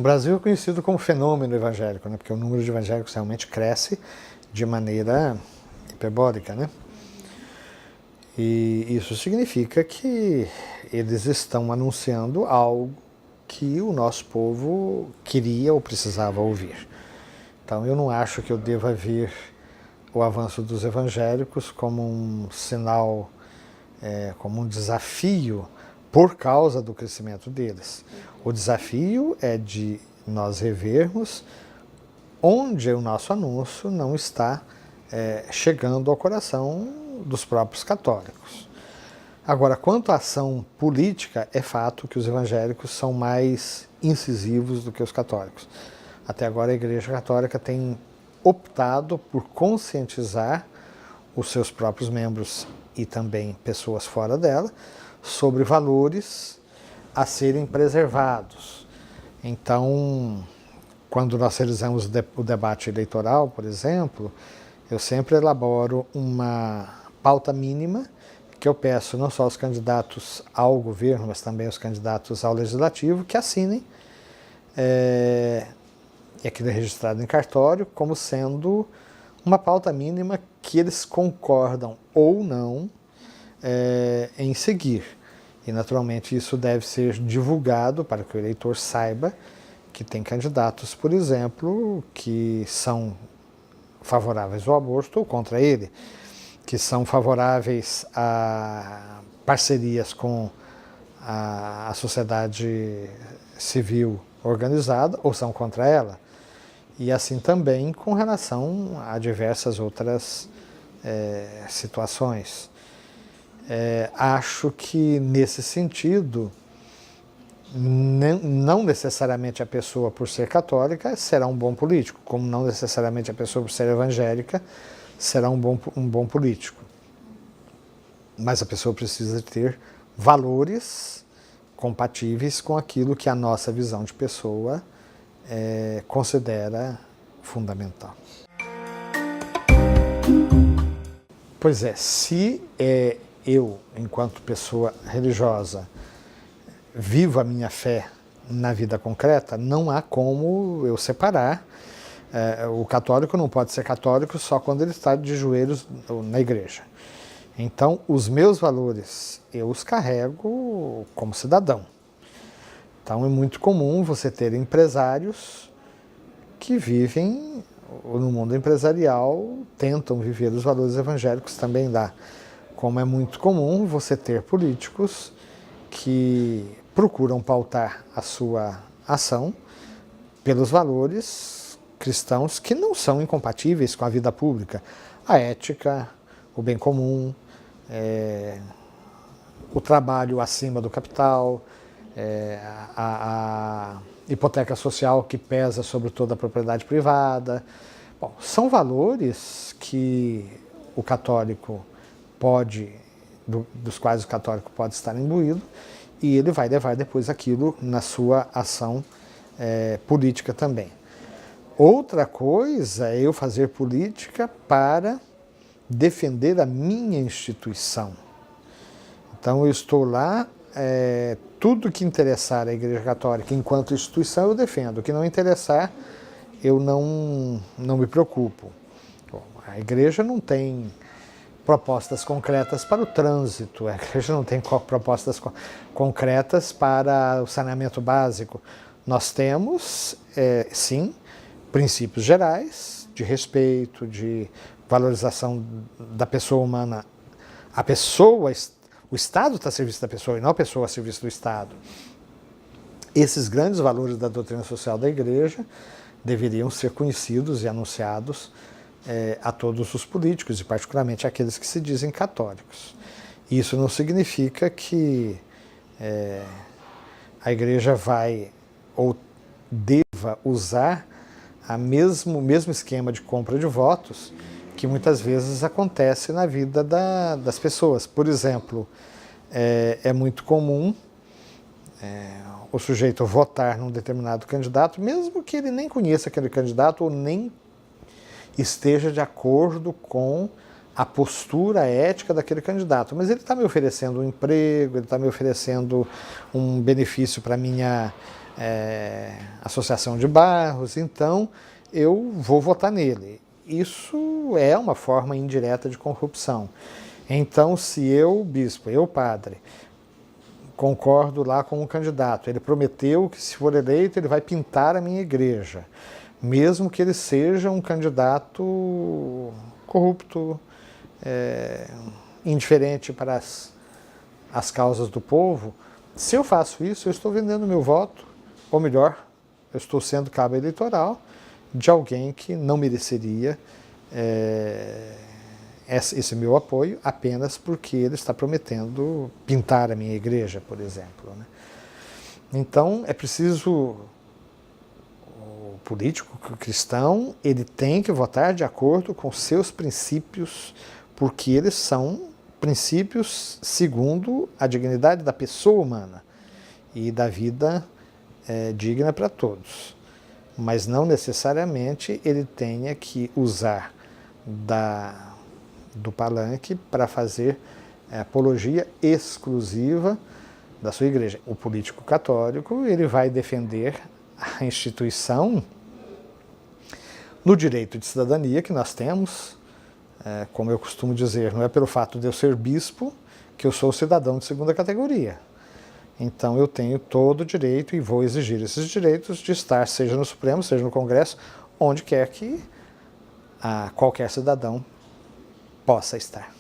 Brasil é conhecido como fenômeno evangélico, né? Porque o número de evangélicos realmente cresce de maneira hiperbólica, né? E isso significa que eles estão anunciando algo que o nosso povo queria ou precisava ouvir. Então eu não acho que eu deva ver o avanço dos evangélicos como um sinal, como um desafio por causa do crescimento deles. O desafio é de nós revermos onde o nosso anúncio não está chegando ao coração dos próprios católicos. Agora, quanto à ação política, é fato que os evangélicos são mais incisivos do que os católicos. Até agora a Igreja Católica tem optado por conscientizar os seus próprios membros e também pessoas fora dela sobre valores a serem preservados. Então, quando nós realizamos o debate eleitoral, por exemplo, eu sempre elaboro uma pauta mínima que eu peço não só aos candidatos ao governo, mas também aos candidatos ao legislativo que assinem, e aquilo é registrado em cartório, como sendo uma pauta mínima que eles concordam ou não em seguir. E, naturalmente, isso deve ser divulgado para que o eleitor saiba que tem candidatos, por exemplo, que são favoráveis ao aborto ou contra ele, que são favoráveis a parcerias com a sociedade civil organizada ou são contra ela. E assim também com relação a diversas outras situações. Acho que, nesse sentido, não necessariamente a pessoa, por ser católica, será um bom político, como não necessariamente a pessoa, por ser evangélica, será um bom político. Mas a pessoa precisa ter valores compatíveis com aquilo que a nossa visão de pessoa considera fundamental. Pois é, se eu, enquanto pessoa religiosa, vivo a minha fé na vida concreta, não há como eu separar. O católico não pode ser católico só quando ele está de joelhos na igreja. Então, os meus valores, eu os carrego como cidadão. Então, é muito comum você ter empresários que vivem no mundo empresarial, tentam viver os valores evangélicos também lá. Como é muito comum você ter políticos que procuram pautar a sua ação pelos valores cristãos que não são incompatíveis com a vida pública. A ética, o bem comum, o trabalho acima do capital, a hipoteca social que pesa sobre toda a propriedade privada. Bom, são valores que o católico dos quais o católico pode estar imbuído, e ele vai levar depois aquilo na sua ação política também. Outra coisa é eu fazer política para defender a minha instituição. Então eu estou lá, tudo que interessar a Igreja Católica enquanto instituição eu defendo, o que não interessar eu não me preocupo. Bom, a Igreja não tem propostas concretas para o trânsito, a igreja não tem propostas concretas para o saneamento básico. Nós temos, sim, princípios gerais de respeito, de valorização da pessoa humana. O Estado está a serviço da pessoa e não a pessoa a serviço do Estado. Esses grandes valores da doutrina social da igreja deveriam ser conhecidos e anunciados a todos os políticos, e particularmente aqueles que se dizem católicos. Isso não significa que a igreja vai ou deva usar o mesmo esquema de compra de votos que muitas vezes acontece na vida das pessoas. Por exemplo, é muito comum o sujeito votar num determinado candidato, mesmo que ele nem conheça aquele candidato ou nem esteja de acordo com a postura ética daquele candidato. Mas ele está me oferecendo um emprego, ele está me oferecendo um benefício para a minha associação de bairros, então eu vou votar nele. Isso é uma forma indireta de corrupção. Então, se eu, bispo, eu, padre, concordo lá com um candidato, ele prometeu que se for eleito ele vai pintar a minha igreja, mesmo que ele seja um candidato corrupto, indiferente para as causas do povo, se eu faço isso, eu estou vendendo meu voto, ou melhor, eu estou sendo cabo eleitoral de alguém que não mereceria esse meu apoio apenas porque ele está prometendo pintar a minha igreja, por exemplo, né? Então, é preciso, o político cristão, ele tem que votar de acordo com seus princípios, porque eles são princípios segundo a dignidade da pessoa humana e da vida digna para todos. Mas não necessariamente ele tenha que usar do palanque para fazer apologia exclusiva da sua igreja. O político católico, ele vai defender a instituição no direito de cidadania que nós temos, como eu costumo dizer, não é pelo fato de eu ser bispo que eu sou cidadão de segunda categoria. Então eu tenho todo o direito e vou exigir esses direitos de estar, seja no Supremo, seja no Congresso, onde quer que qualquer cidadão possa estar.